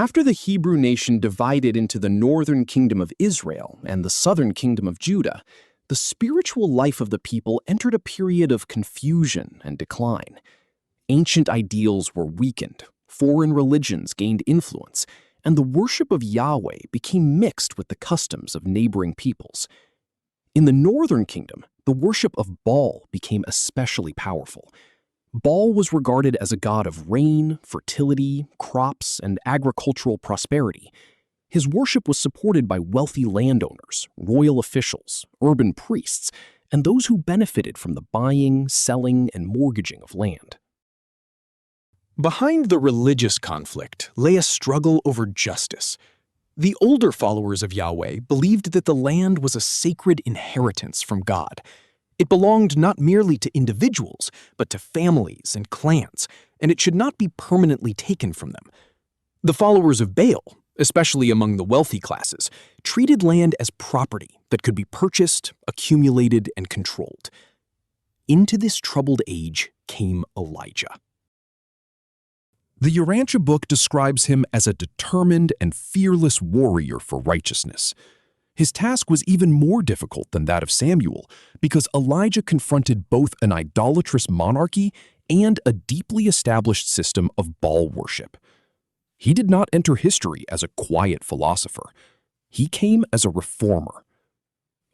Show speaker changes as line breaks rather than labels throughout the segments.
After the Hebrew nation divided into the northern kingdom of Israel and the southern kingdom of Judah, the spiritual life of the people entered a period of confusion and decline. Ancient ideals were weakened, foreign religions gained influence, and the worship of Yahweh became mixed with the customs of neighboring peoples. In the northern kingdom, the worship of Baal became especially powerful. Baal was regarded as a god of rain, fertility, crops, and agricultural prosperity. His worship was supported by wealthy landowners, royal officials, urban priests, and those who benefited from the buying, selling, and mortgaging of land.
Behind the religious conflict lay a struggle over justice. The older followers of Yahweh believed that the land was a sacred inheritance from God. It belonged not merely to individuals, but to families and clans, and it should not be permanently taken from them. The followers of Baal, especially among the wealthy classes, treated land as property that could be purchased, accumulated, and controlled. Into this troubled age came Elijah.
The Urantia Book describes him as a determined and fearless warrior for righteousness. His task was even more difficult than that of Samuel because Elijah confronted both an idolatrous monarchy and a deeply established system of Baal worship. He did not enter history as a quiet philosopher. He came as a reformer.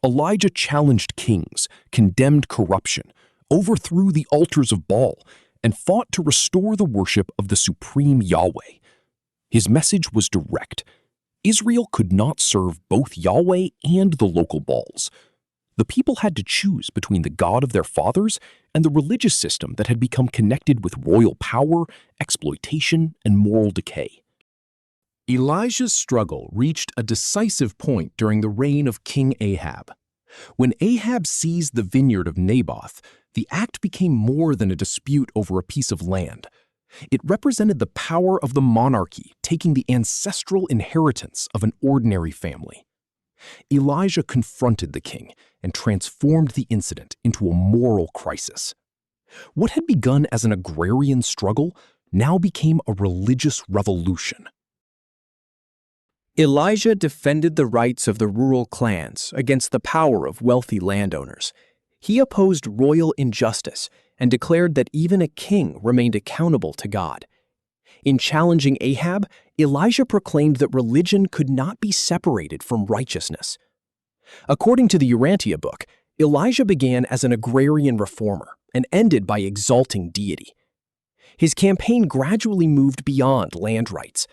Elijah challenged kings, condemned corruption, overthrew the altars of Baal, and fought to restore the worship of the supreme Yahweh. His message was direct. Israel could not serve both Yahweh and the local Baals. The people had to choose between the God of their fathers and the religious system that had become connected with royal power, exploitation, and moral decay.
Elijah's struggle reached a decisive point during the reign of King Ahab. When Ahab seized the vineyard of Naboth, the act became more than a dispute over a piece of land. It represented the power of the monarchy taking the ancestral inheritance of an ordinary family. Elijah confronted the king and transformed the incident into a moral crisis. What had begun as an agrarian struggle now became a religious revolution.
Elijah defended the rights of the rural clans against the power of wealthy landowners. He opposed royal injustice and declared that even a king remained accountable to God. In challenging Ahab, Elijah proclaimed that religion could not be separated from righteousness. According to the Urantia Book, Elijah began as an agrarian reformer and ended by exalting deity. His campaign gradually moved beyond land rights.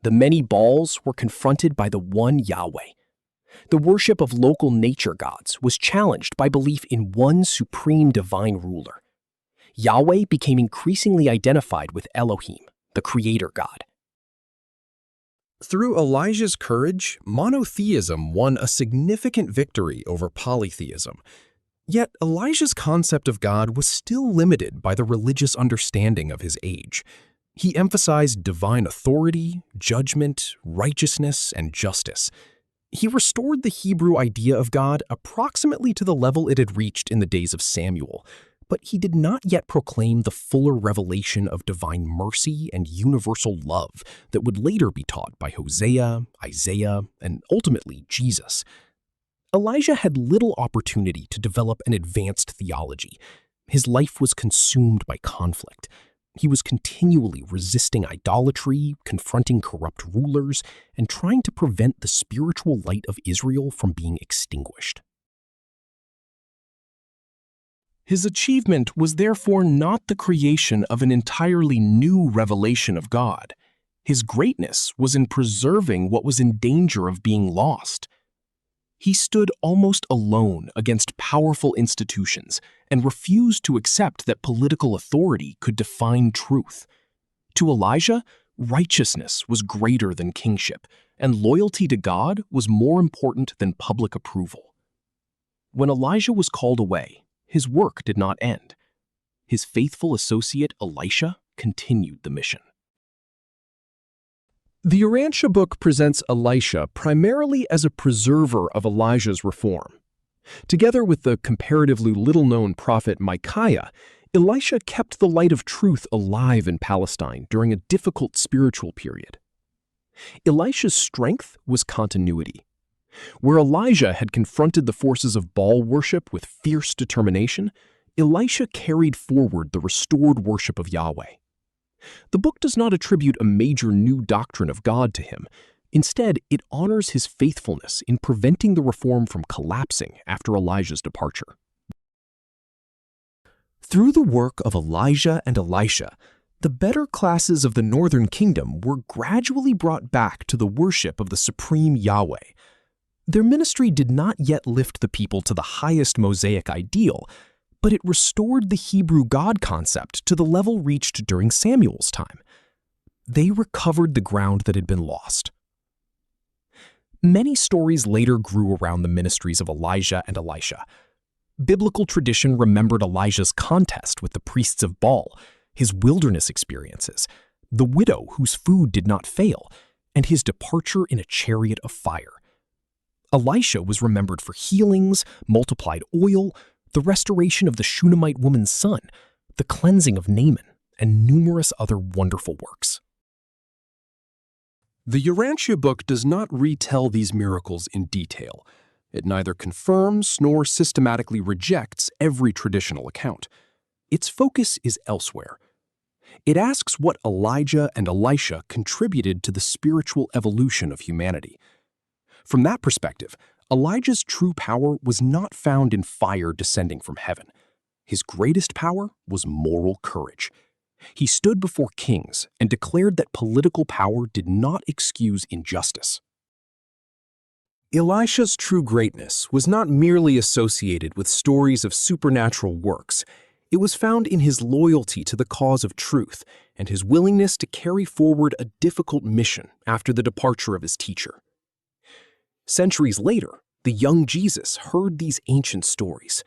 The many Baals were confronted by the one Yahweh. The worship of local nature gods was challenged by belief in one supreme divine ruler. Yahweh became increasingly identified with Elohim, the creator god.
Through Elijah's courage, monotheism won a significant victory over polytheism. Yet Elijah's concept of God was still limited by the religious understanding of his age. He emphasized divine authority, judgment, righteousness, and justice. He restored the Hebrew idea of God approximately to the level it had reached in the days of Samuel, but he did not yet proclaim the fuller revelation of divine mercy and universal love that would later be taught by Hosea, Isaiah, and ultimately Jesus. Elijah had little opportunity to develop an advanced theology. His life was consumed by conflict. He was continually resisting idolatry, confronting corrupt rulers, and trying to prevent the spiritual light of Israel from being extinguished. His achievement was therefore not the creation of an entirely new revelation of God. His greatness was in preserving what was in danger of being lost. He stood almost alone against powerful institutions and refused to accept that political authority could define truth. To Elijah, righteousness was greater than kingship, and loyalty to God was more important than public approval. When Elijah was called away, his work did not end. His faithful associate Elisha continued the mission.
The Urantia Book presents Elisha primarily as a preserver of Elijah's reform. Together with the comparatively little-known prophet Micaiah, Elisha kept the light of truth alive in Palestine during a difficult spiritual period.
Elisha's strength was continuity. Where Elijah had confronted the forces of Baal worship with fierce determination, Elisha carried forward the restored worship of Yahweh. The book does not attribute a major new doctrine of God to him. Instead, it honors his faithfulness in preventing the reform from collapsing after Elijah's departure. Through the work of Elijah and Elisha, the better classes of the northern kingdom were gradually brought back to the worship of the supreme Yahweh. Their ministry did not yet lift the people to the highest Mosaic ideal, but it restored the Hebrew God concept to the level reached during Samuel's time. They recovered the ground that had been lost. Many stories later grew around the ministries of Elijah and Elisha. Biblical tradition remembered Elijah's contest with the priests of Baal, his wilderness experiences, the widow whose food did not fail, and his departure in a chariot of fire. Elisha was remembered for healings, multiplied oil, the restoration of the Shunammite woman's son, the cleansing of Naaman, and numerous other wonderful works.
The Urantia Book does not retell these miracles in detail. It neither confirms nor systematically rejects every traditional account. Its focus is elsewhere. It asks what Elijah and Elisha contributed to the spiritual evolution of humanity. From that perspective, Elijah's true power was not found in fire descending from heaven. His greatest power was moral courage. He stood before kings and declared that political power did not excuse injustice. Elisha's true greatness was not merely associated with stories of supernatural works. It was found in his loyalty to the cause of truth and his willingness to carry forward a difficult mission after the departure of his teacher. Centuries later, the young Jesus heard these ancient stories.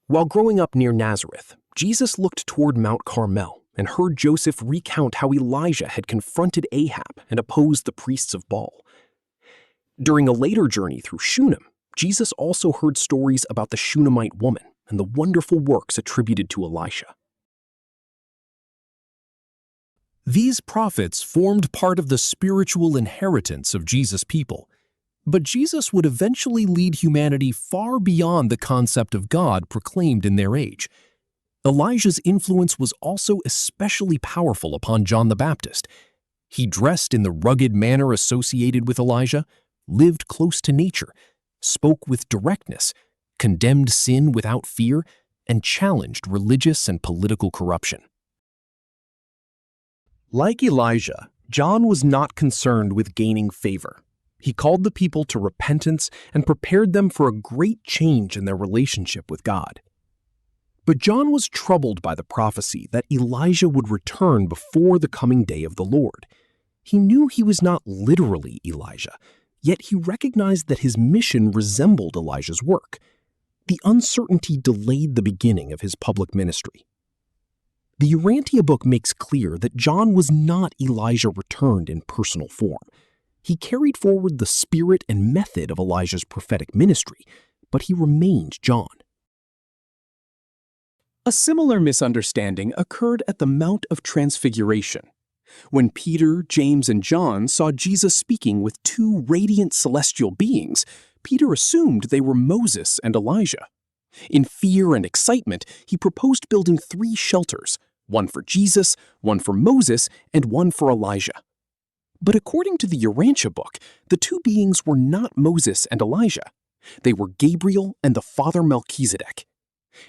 While growing up near Nazareth, Jesus looked toward Mount Carmel and heard Joseph recount how Elijah had confronted Ahab and opposed the priests of Baal. During a later journey through Shunem, Jesus also heard stories about the Shunammite woman and the wonderful works attributed to Elisha. These prophets formed part of the spiritual inheritance of Jesus' people. But Jesus would eventually lead humanity far beyond the concept of God proclaimed in their age. Elijah's influence was also especially powerful upon John the Baptist. He dressed in the rugged manner associated with Elijah, lived close to nature, spoke with directness, condemned sin without fear, and challenged religious and political corruption. Like Elijah, John was not concerned with gaining favor. He called the people to repentance and prepared them for a great change in their relationship with God. But John was troubled by the prophecy that Elijah would return before the coming day of the Lord. He knew he was not literally Elijah, yet he recognized that his mission resembled Elijah's work. The uncertainty delayed the beginning of his public ministry. The Urantia Book makes clear that John was not Elijah returned in personal form. He carried forward the spirit and method of Elijah's prophetic ministry, but he remained John. A similar misunderstanding occurred at the Mount of Transfiguration. When Peter, James, and John saw Jesus speaking with two radiant celestial beings, Peter assumed they were Moses and Elijah. In fear and excitement, he proposed building 3 shelters, one for Jesus, one for Moses, and one for Elijah. But according to the Urantia Book, the two beings were not Moses and Elijah. They were Gabriel and the father Melchizedek.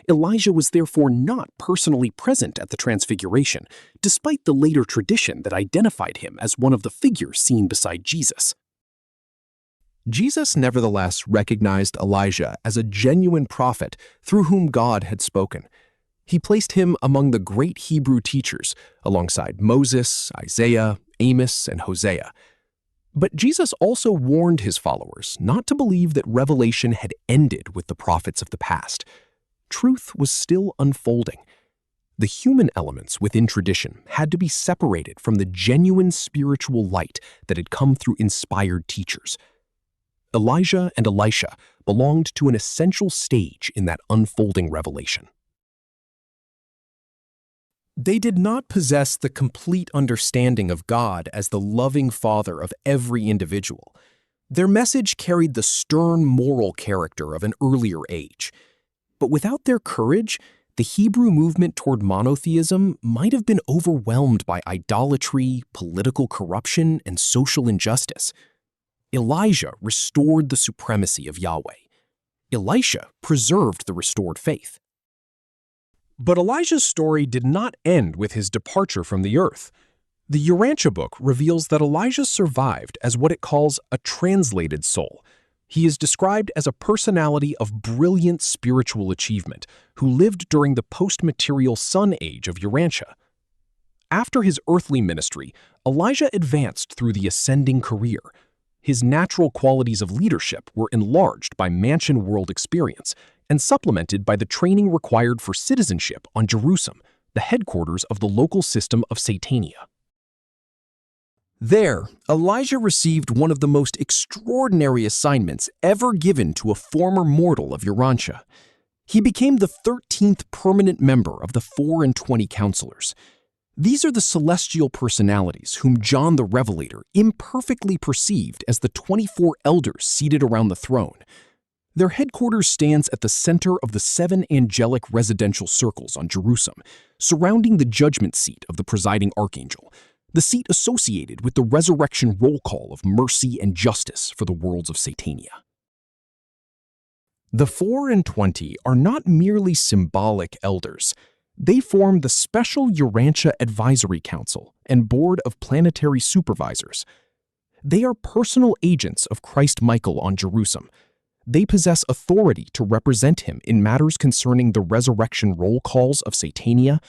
Elijah was therefore not personally present at the Transfiguration, despite the later tradition that identified him as one of the figures seen beside Jesus. Jesus nevertheless recognized Elijah as a genuine prophet through whom God had spoken. He placed him among the great Hebrew teachers, alongside Moses, Isaiah, Amos, and Hosea. But Jesus also warned his followers not to believe that revelation had ended with the prophets of the past. Truth was still unfolding. The human elements within tradition had to be separated from the genuine spiritual light that had come through inspired teachers. Elijah and Elisha belonged to an essential stage in that unfolding revelation. They did not possess the complete understanding of God as the loving Father of every individual. Their message carried the stern moral character of an earlier age. But without their courage, the Hebrew movement toward monotheism might have been overwhelmed by idolatry, political corruption, and social injustice. Elijah restored the supremacy of Yahweh. Elisha preserved the restored faith. But Elijah's story did not end with his departure from the earth. The Urantia Book reveals that Elijah survived as what it calls a translated soul. He is described as a personality of brilliant spiritual achievement who lived during the post-material sun age of Urantia. After his earthly ministry, Elijah advanced through the ascending career. His natural qualities of leadership were enlarged by mansion world experience and supplemented by the training required for citizenship on Jerusalem, the headquarters of the local system of Satania. There, Elijah received one of the most extraordinary assignments ever given to a former mortal of Urantia. He became the 13th permanent member of the 24 counselors. These are the celestial personalities whom John the Revelator imperfectly perceived as the 24 elders seated around the throne. Their headquarters stands at the center of the 7 angelic residential circles on Jerusalem, surrounding the judgment seat of the presiding archangel, the seat associated with the resurrection roll call of mercy and justice for the worlds of Satania. The 24 are not merely symbolic elders. They form the special Urantia Advisory Council and Board of Planetary Supervisors. They are personal agents of Christ Michael on Jerusalem. They possess authority to represent him in matters concerning the resurrection roll calls of Satania,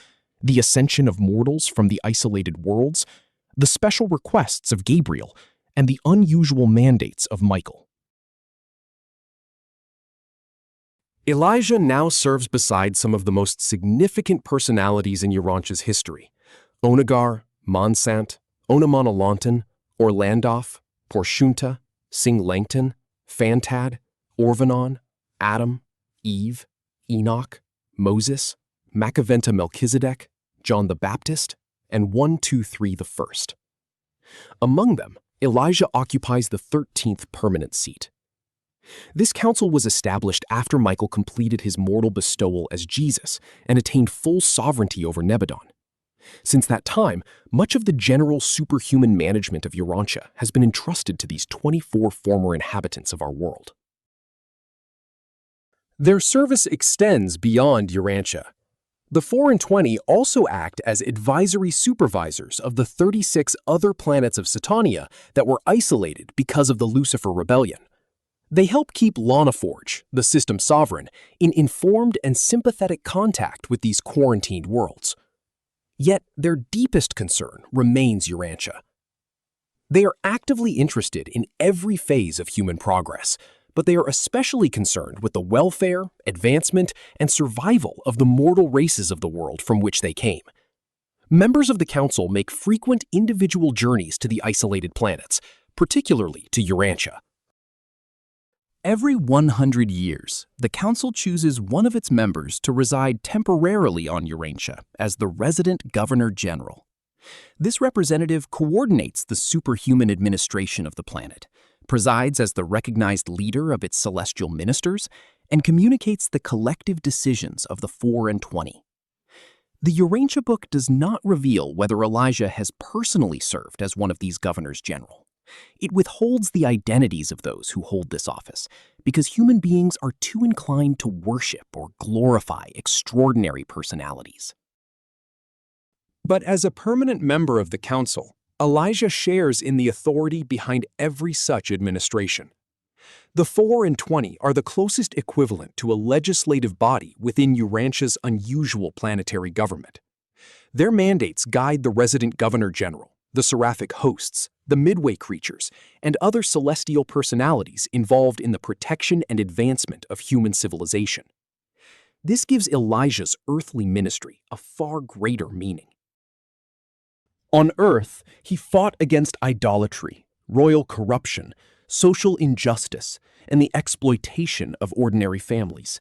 the ascension of mortals from the isolated worlds, the special requests of Gabriel, and the unusual mandates of Michael. Elijah now serves beside some of the most significant personalities in Urantia's history: Onagar, Monsant, Onamonalantan, Orlandoff, Porshunta, Sing Langton, Fantad, Orvanon, Adam, Eve, Enoch, Moses, Macaventa Melchizedek, John the Baptist, and 123 the First. Among them, Elijah occupies the 13th permanent seat. This council was established after Michael completed his mortal bestowal as Jesus and attained full sovereignty over Nebadon. Since that time, much of the general superhuman management of Urantia has been entrusted to these 24 former inhabitants of our world. Their service extends beyond Urantia. The 24 also act as advisory supervisors of the 36 other planets of Satania that were isolated because of the Lucifer rebellion. They help keep Lanaforge, the system sovereign, in informed and sympathetic contact with these quarantined worlds. Yet their deepest concern remains Urantia. They are actively interested in every phase of human progress, but they are especially concerned with the welfare, advancement, and survival of the mortal races of the world from which they came. Members of the Council make frequent individual journeys to the isolated planets, particularly to Urantia.
Every 100 years, the Council chooses one of its members to reside temporarily on Urantia as the resident Governor General. This representative coordinates the superhuman administration of the planet, presides as the recognized leader of its celestial ministers, and communicates the collective decisions of the 24. The Urantia Book does not reveal whether Elijah has personally served as one of these governors general. It withholds the identities of those who hold this office because human beings are too inclined to worship or glorify extraordinary personalities.
But as a permanent member of the council, Elijah shares in the authority behind every such administration. The 24 are the closest equivalent to a legislative body within Urantia's unusual planetary government. Their mandates guide the resident governor general, the seraphic hosts, the midway creatures, and other celestial personalities involved in the protection and advancement of human civilization. This gives Elijah's earthly ministry a far greater meaning. On earth, he fought against idolatry, royal corruption, social injustice, and the exploitation of ordinary families.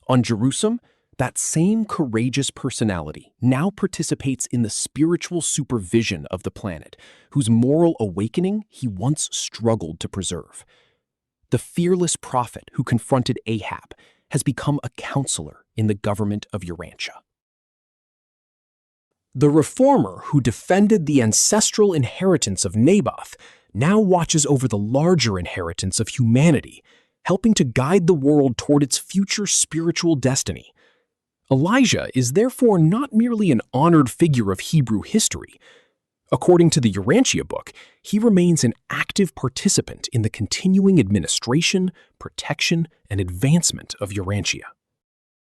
On Jerusalem,
That same courageous personality now participates in the spiritual supervision of the planet, whose moral awakening he once struggled to preserve. The fearless prophet who confronted Ahab has become a counselor in the government of Urantia. The reformer who defended the ancestral inheritance of Naboth now watches over the larger inheritance of humanity, helping to guide the world toward its future spiritual destiny. Elijah is therefore not merely an honored figure of Hebrew history. According to the Urantia Book, he remains an active participant in the continuing administration, protection, and advancement of Urantia.